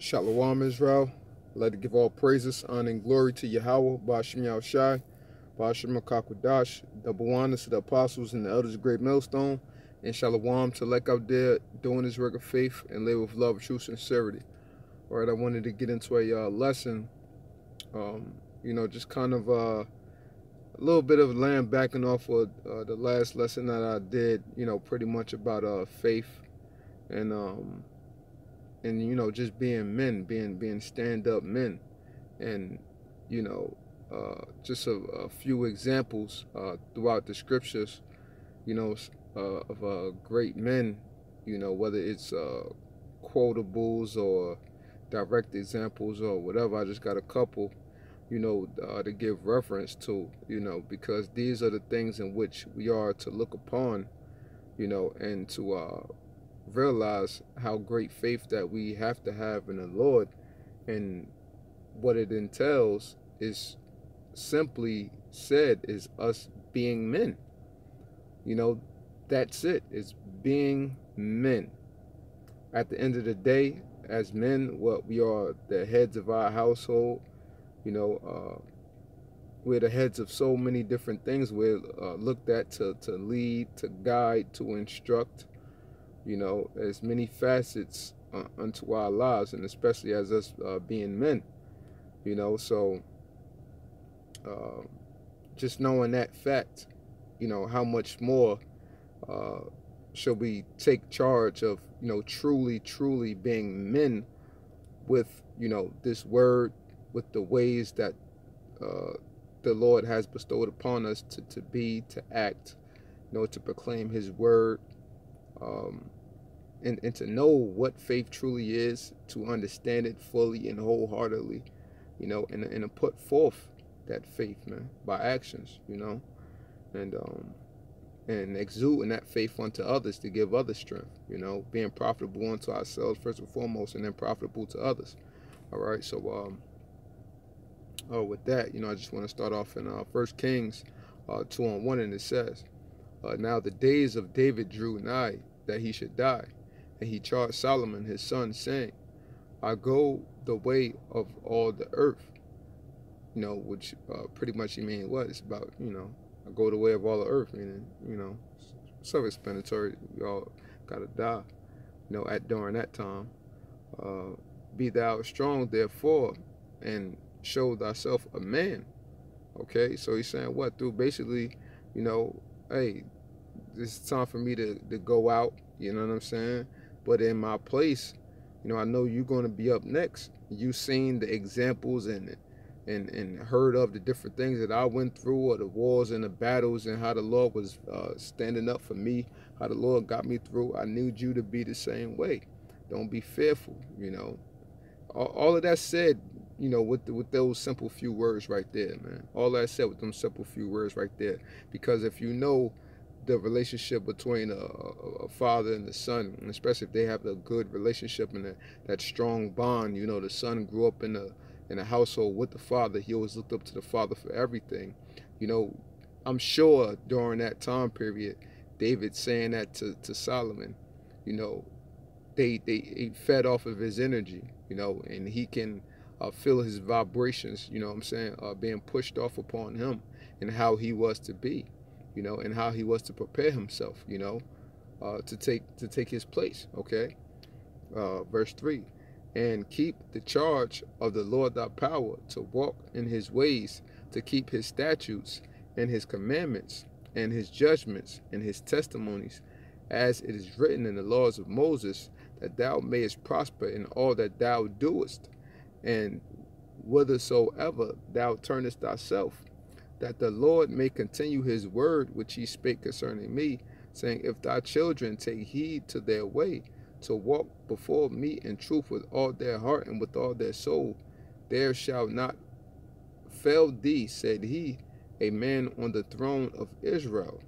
Shalom Israel. I'd like to give all praises, honor, and glory to Yahweh, Ba'ashem Yahushai, Ba'ashem Makakwadash, double honors to the apostles and the elders of Great Millstone, and Shalom to Lek out there doing his work of faith and live with love, true sincerity. All right, I wanted to get into a lesson, just kind of a little bit of land backing off of the last lesson that I did, pretty much about faith and just being men, being stand-up men, and just a few examples throughout the scriptures, of great men, whether it's quotables or direct examples or whatever. I just got a couple, to give reference to, because these are the things in which we are to look upon, and to realize how great faith that we have to have in the Lord. And what it entails is simply said is us being men. That's it. It's being men. At the end of the day, as men, what we are the heads of our household. We're the heads of so many different things. We're looked at to lead, to guide, to instruct. As many facets unto our lives, and especially as us being men. So just knowing that fact, how much more should we take charge of, truly being men with, this word, with the ways that the Lord has bestowed upon us to be, to act, to proclaim his word, and to know what faith truly is, to understand it fully and wholeheartedly, and to put forth that faith, man, by actions, and exuding that faith unto others to give others strength, being profitable unto ourselves first and foremost, and then profitable to others. All right, so with that, I just want to start off in 1 Kings 2:1, and it says, now the days of David drew nigh that he should die, and he charged Solomon his son, saying, I go the way of all the earth. Which pretty much you mean what? It's about, I go the way of all the earth, meaning, self-explanatory. We all gotta die, during that time. Be thou strong, therefore, and show thyself a man. Okay, so he's saying what? Through basically, hey, this is time for me to go out, you know what I'm saying? But in my place, I know you're going to be up next. You've seen the examples and heard of the different things that I went through, or the wars and the battles, and how the Lord was standing up for me, how the Lord got me through. I need you to be the same way. Don't be fearful, All of that said, with those simple few words right there, man. All that said with them simple few words right there. Because if you know the relationship between a father and the son, and especially if they have a good relationship and that strong bond, the son grew up in a household with the father. He always looked up to the father for everything. I'm sure during that time period, David saying that to Solomon, they fed off of his energy, and he can feel his vibrations, being pushed off upon him, and how he was to be, and how he was to prepare himself, to take his place. Okay, verse 3, and keep the charge of the Lord thy power, to walk in his ways, to keep his statutes and his commandments and his judgments and his testimonies, as it is written in the laws of Moses, that thou mayest prosper in all that thou doest, and whithersoever thou turnest thyself, that the Lord may continue his word which he spake concerning me, saying, if thy children take heed to their way, to walk before me in truth with all their heart and with all their soul, there shall not fail thee, said he, a man on the throne of Israel.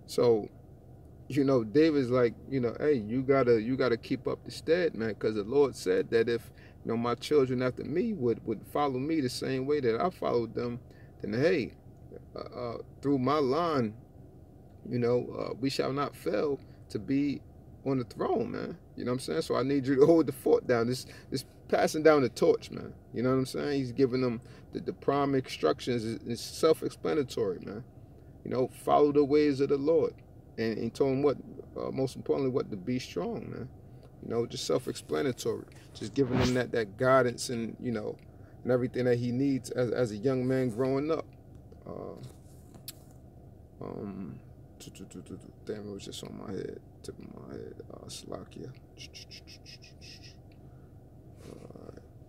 So, David's like, hey, you gotta keep up the stead, man, because the Lord said that if my children after me would follow me the same way that I followed them, then hey, through my line, we shall not fail to be on the throne, man. You know what I'm saying? So I need you to hold the fort down. This passing down the torch, man. You know what I'm saying? He's giving them the prime instructions. It's self-explanatory, man. You know, follow the ways of the Lord. And he told him what, most importantly, what to be strong, man. You know, just self-explanatory. Just giving him that guidance and, you know, and everything that he needs as a young man growing up. Damn, it was just on my head, tip of my head. Slovakia.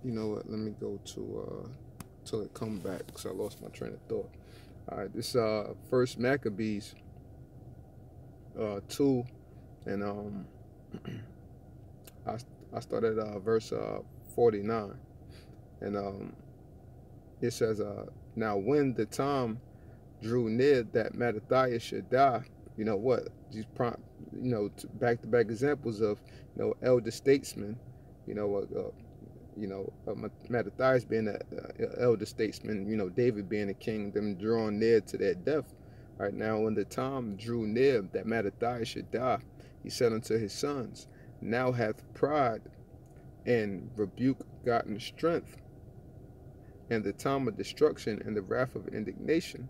You know what? Let me go to till it come back, because I lost my train of thought. All right, this First Maccabees 2, and I started verse 49, and it says, now when the time drew near that Mattathias should die, you know what? These back-to-back examples of, you know, elder statesmen, you know, Mattathias being an elder statesman, you know, David being a king, them drawing near to their death. Right now, when the time drew near that Mattathias should die, he said unto his sons, now hath pride and rebuke gotten strength, and the time of destruction and the wrath of indignation.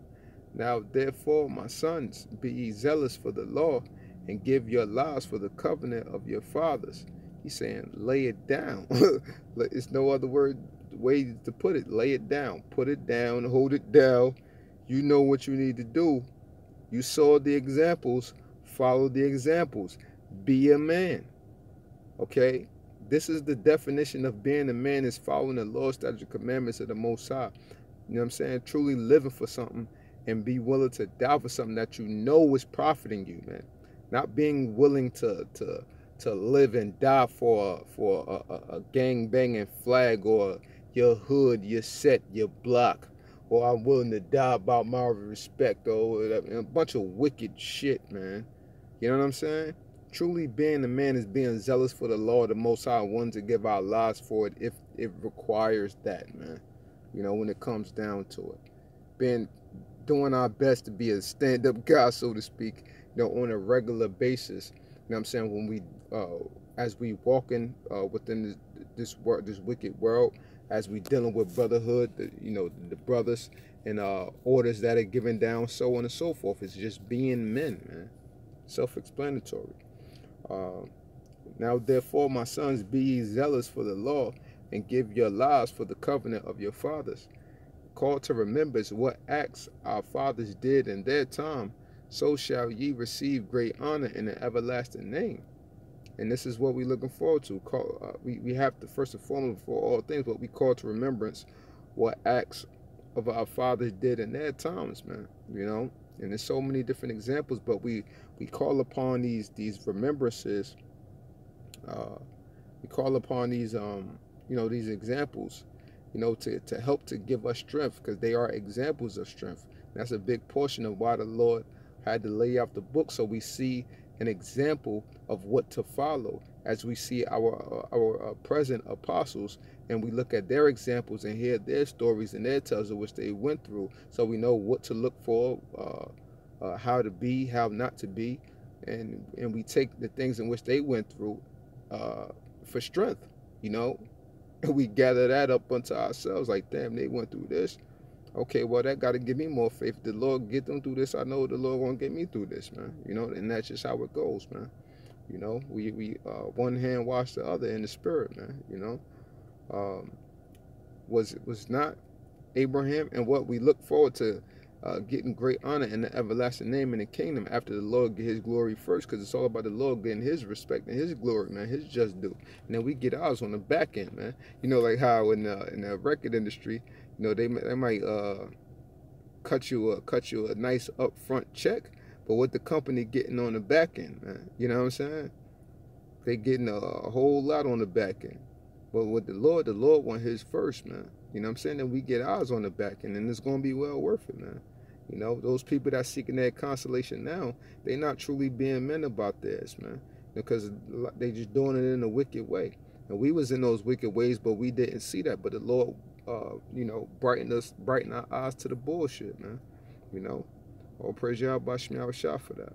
Now therefore, my sons, be ye zealous for the law, and give your lives for the covenant of your fathers. He's saying, lay it down. It's no other way to put it. Lay it down. Put it down. Hold it down. You know what you need to do. You saw the examples. Follow the examples. Be a man. Okay? This is the definition of being a man, is following the law, statutes, and commandments of the Most High. You know what I'm saying? Truly living for something and be willing to die for something that you know is profiting you, man. Not being willing to live and die for a gang banging flag, or your hood, your set, your block, or I'm willing to die about my respect, or a bunch of wicked shit, man. You know what I'm saying? Truly being a man is being zealous for the law of the Most High, one to give our lives for it if it requires that, man. You know, when it comes down to it. Doing our best to be a stand-up guy, so to speak, you know, on a regular basis. You know what I'm saying? When we, as we walking within this wicked world, as we dealing with brotherhood, you know, the brothers and orders that are given down, so on and so forth. It's just being men, man. Self-explanatory. Now therefore, my sons, be ye zealous for the law, and give your lives for the covenant of your fathers. Call to remembrance what acts our fathers did in their time, so shall ye receive great honor in an everlasting name. And this is what we're looking forward to. We have to, first and foremost, before all things, what we call to remembrance what acts of our fathers did in their times, man. You know, and there's so many different examples, but we call upon these remembrances. We call upon these you know, these examples, you know, to help to give us strength, because they are examples of strength. And that's a big portion of why the Lord had to lay out the book, so we see an example of what to follow as we see our present apostles, and we look at their examples and hear their stories and their tales of which they went through, so we know what to look for, how to be, how not to be, and we take the things in which they went through for strength, you know. And we gather that up unto ourselves, like, damn, they went through this. Okay, well, that got to give me more faith. The Lord get them through this, I know the Lord won't get me through this, man. You know, and that's just how it goes, man. You know, we one hand wash the other in the spirit, man. You know, was not Abraham, and what we look forward to getting great honor in the everlasting name in the kingdom after the Lord get his glory first, because it's all about the Lord getting his respect and his glory, man, his just due. And then we get ours on the back end, man. You know, like how in the record industry, you know, they might cut you a nice upfront check, but what the company getting on the back end, man, you know what I'm saying? They getting a whole lot on the back end. But with the Lord want his first, man. You know what I'm saying? And we get ours on the back end, and it's going to be well worth it, man. You know, those people that seeking that consolation now, they not truly being men about theirs, man. Because they just doing it in a wicked way. And we was in those wicked ways, but we didn't see that. But the Lord, you know, brighten our eyes to the bullshit, man. You know, all praise Yahweh Shah for that.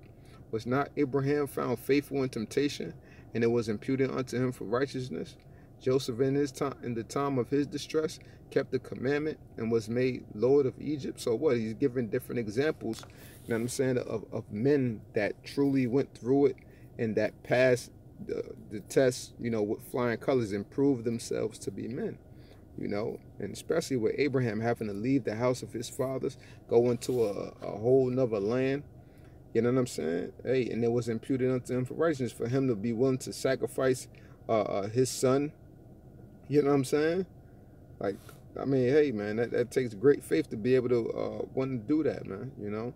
Was not Abraham found faithful in temptation, and it was imputed unto him for righteousness. Joseph in the time of his distress, kept the commandment and was made Lord of Egypt. So what? He's giving different examples, you know what I'm saying, of men that truly went through it and that passed the test, you know, with flying colors and proved themselves to be men. You know, and especially with Abraham having to leave the house of his fathers, go into a whole nother land. You know what I'm saying? Hey, and it was imputed unto him for righteousness, for him to be willing to sacrifice his son. You know what I'm saying? Like, I mean, hey, man, that takes great faith to be able to want to do that, man. You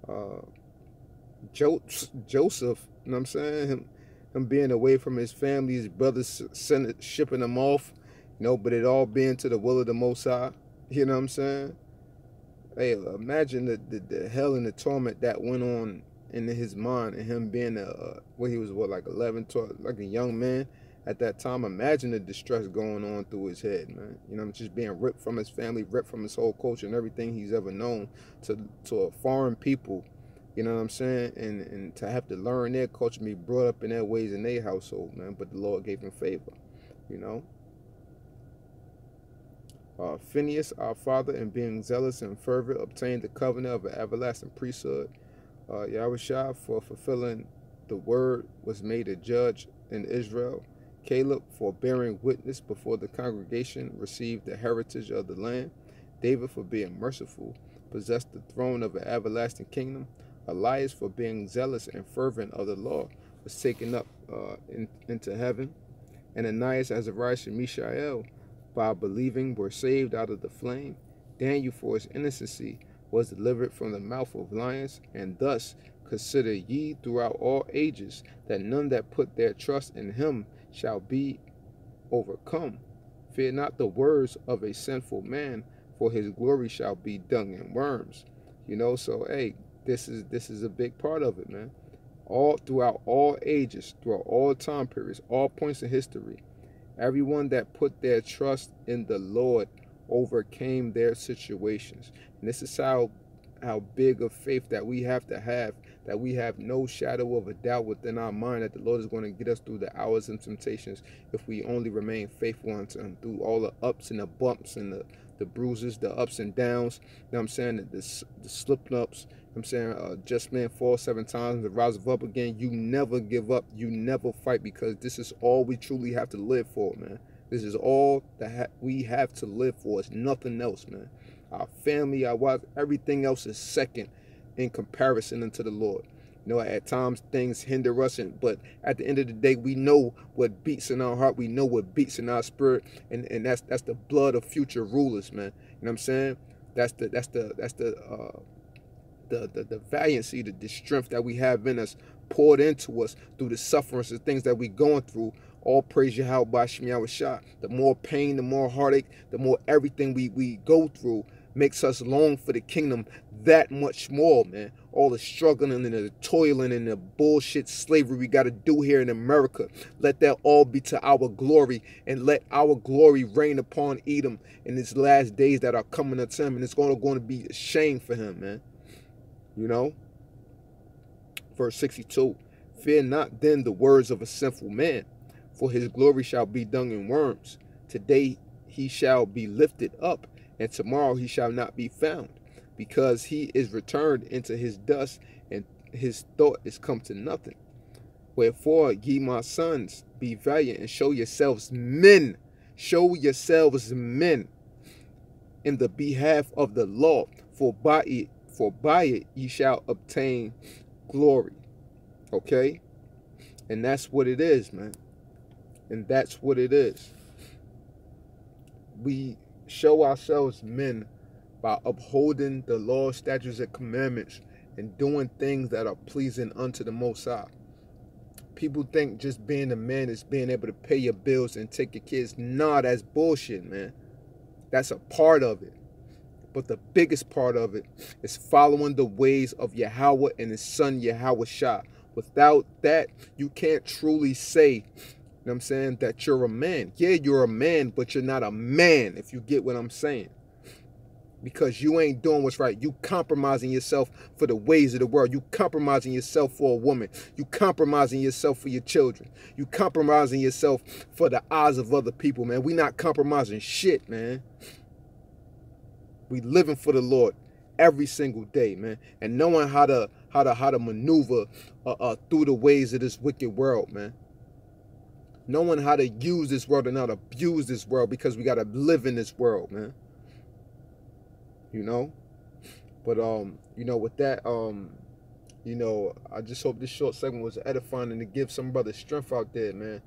know, Joseph, you know what I'm saying? Him being away from his family, his brothers shipping him off, you know, but it all being to the will of the Most High. You know what I'm saying? Hey, imagine the hell and the torment that went on in his mind, and him being when he was like 11, 12, like a young man at that time. Imagine the distress going on through his head, man. You know, just being ripped from his family, ripped from his whole culture and everything he's ever known to a foreign people. You know what I'm saying? And to have to learn their culture, be brought up in their ways in their household, man. But the Lord gave him favor, you know. Phineas, our father, and being zealous and fervent, obtained the covenant of an everlasting priesthood. Yahushua, for fulfilling the word, was made a judge in Israel. Caleb, for bearing witness before the congregation, received the heritage of the land. David, for being merciful, possessed the throne of an everlasting kingdom. Elias, for being zealous and fervent of the law, was taken up into heaven. Ananias, Azariah, and Mishael, by believing, were saved out of the flame. Daniel, for his innocency, was delivered from the mouth of lions. And thus consider ye throughout all ages that none that put their trust in him shall be overcome. Fear not the words of a sinful man, for his glory shall be dung and worms. You know, so hey, this is a big part of it, man. All throughout all ages, throughout all time periods, all points in history, everyone that put their trust in the Lord overcame their situations. And this is how big of faith that we have to have, that we have no shadow of a doubt within our mind that the Lord is going to get us through the hours and temptations if we only remain faithful unto him, through all the ups and the bumps and the bruises, the ups and downs, you know what I'm saying, the slip ups. I'm saying, just man fall 7 times and rise up again. You never give up. You never fight, because this is all we truly have to live for, man. This is all that we have to live for. It's nothing else, man. Our family, our wives, everything else is second in comparison unto the Lord. You know, at times things hinder us, but at the end of the day, we know what beats in our heart. We know what beats in our spirit, and that's the blood of future rulers, man. You know what I'm saying? That's the valiancy, the strength that we have in us, poured into us through the sufferings and things that we're going through. All praise Yahweh by Shem Yahushua. The more pain, the more heartache, the more everything we go through makes us long for the kingdom that much more, man. All the struggling and the toiling and the bullshit slavery we got to do here in America, let that all be to our glory, and let our glory reign upon Edom in these last days that are coming unto him. And it's going to be a shame for him, man. You know, verse 62, fear not then the words of a sinful man, for his glory shall be dung and worms. Today he shall be lifted up, and tomorrow he shall not be found, because he is returned into his dust, and his thought is come to nothing. Wherefore, ye my sons, be valiant and show yourselves men. Show yourselves men in the behalf of the law, for by it ye shall obtain glory. Okay? And that's what it is, man. And that's what it is. We show ourselves men by upholding the law, statutes, and commandments, and doing things that are pleasing unto the Most High. People think just being a man is being able to pay your bills and take your kids. Nah, that's bullshit, man. That's a part of it. But the biggest part of it is following the ways of Yahweh and his son Yahushua. Without that, you can't truly say, you know what I'm saying, that you're a man. Yeah, you're a man, but you're not a man, if you get what I'm saying. because you ain't doing what's right. You compromising yourself for the ways of the world. You compromising yourself for a woman. You compromising yourself for your children. You compromising yourself for the eyes of other people, man. We not compromising shit, man. We living for the Lord every single day, man, and knowing how to maneuver through the ways of this wicked world, man. Knowing how to use this world and not abuse this world, because we gotta live in this world, man. You know, but you know, with that, you know, I just hope this short segment was edifying and to give some brothers strength out there, man.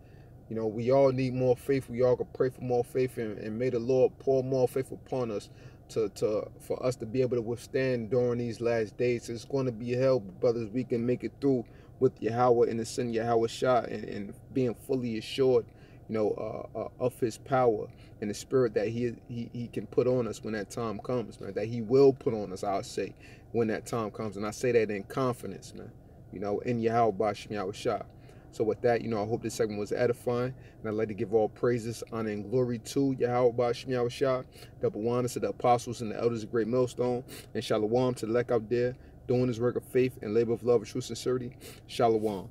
You know, we all need more faith. We all can pray for more faith, and may the Lord pour more faith upon us for us to be able to withstand during these last days. It's going to be hell, brothers. We can make it through with Yahweh and the sin Yahweh Shah, and being fully assured, you know, of His power and the Spirit that he can put on us when that time comes, man. That He will put on us, I'll say, when that time comes, and I say that in confidence, man. You know, in Yahweh Bashim Yahweh Shah. So with that, you know, I hope this segment was edifying, and I'd like to give all praises, honor, and glory to Yahweh Bashim Yahweh Shah, double honors to the apostles and the elders of Great Millstone, and shalom to the elect out there doing this work of faith and labor of love and true sincerity. Shalom.